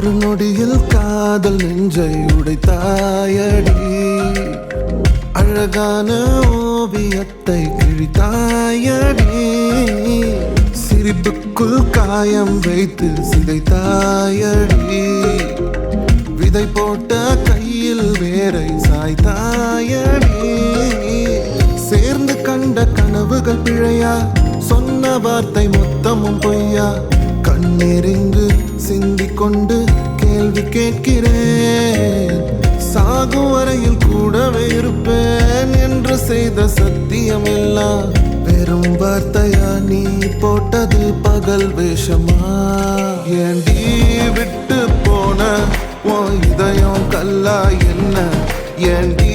ஒரு நொடியில் காதல் நெஞ்சை உடைத்தாயடி. அழகான ஓவியத்தை கிழித்தாயடி. சிரிப்புக்குள் காயம் வைத்து சிதைத்தாயடி. விதை போட்ட கையில் வேரை சாய்த்தாயடி. சேர்ந்து கண்ட கனவுகள் பிழையா, சொன்ன வார்த்தை மொத்தமும் பொய்யா. கண்ணெறிந்து சிந்திக் கொண்டு கேள்வி கேட்கிறேன். சாகும் வரையில் கூடவே இருப்பேன் என்று செய்த சத்தியம் எல்லாம் வெறும் வார்த்தையா? நீ போட்டது பகல் வேஷமா? ஏண்டி விட்டு போன உன் இதயம் கல்லா என்ன? ஏண்டி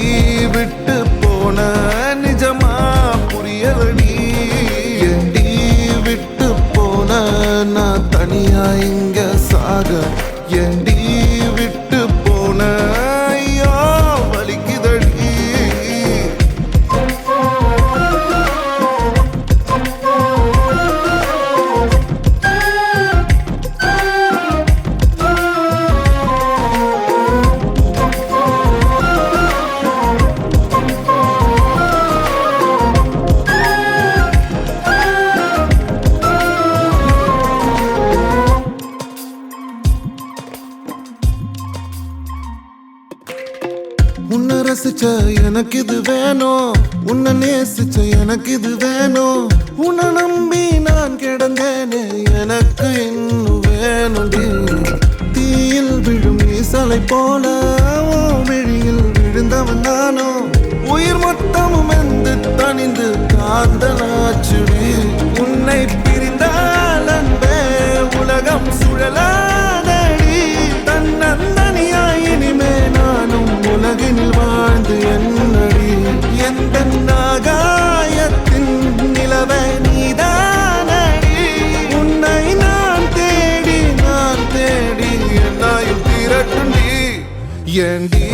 விட்டு போன நிஜமா புரியலடி. ஏண்டி விட்டு போன நான் தனியா இங்க சாக? ஏண்டி விட்டு போன ஐயோ வலிக்குதடி. உன்னை ரசிச்ச எனக்கு இது வேணும், உன்னை நேசிச்ச எனக்கு இது வேணும். உன்னை நம்பி நான் கிடந்தேனே எனக்கு இன்னும் வேணும்டி. தீயில் விழும் ஈசலை போல விழியில் விழுந்தவன் நானோ. உயிர் மொத்தமும் எந்த தனிந்து காந்தனாச்சுடி. உன்னை பிரிந்தால் அன்பே உலகம் சுழலாதடி. தன்னந்தனியாய் இனிமே நானும் உலகினில் வாழ்ந்து என்னடி. எந்த நாகாயத்தின் நிலவை நீதானடி. உன்னை நான் தேடி என்னாயும் திரட்டுண்டி. ஏண்டி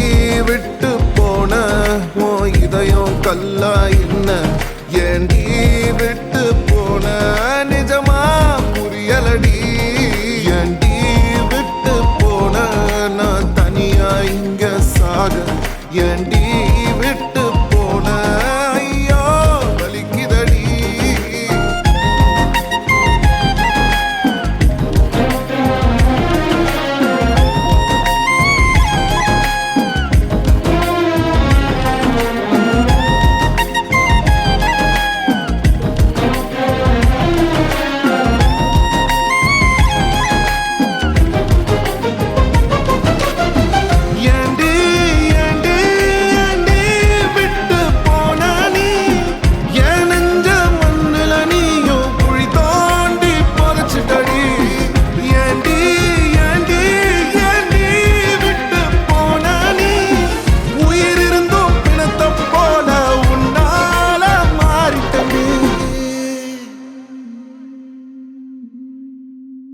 விட்டு போன உன் இதயம் கல்லா என்ன? ஏண்டி விட்டு போன நிஜமா புரியலடி. ஏண்டி விட்டு போன நான் தனியா இங்க சாக? ஏண்டி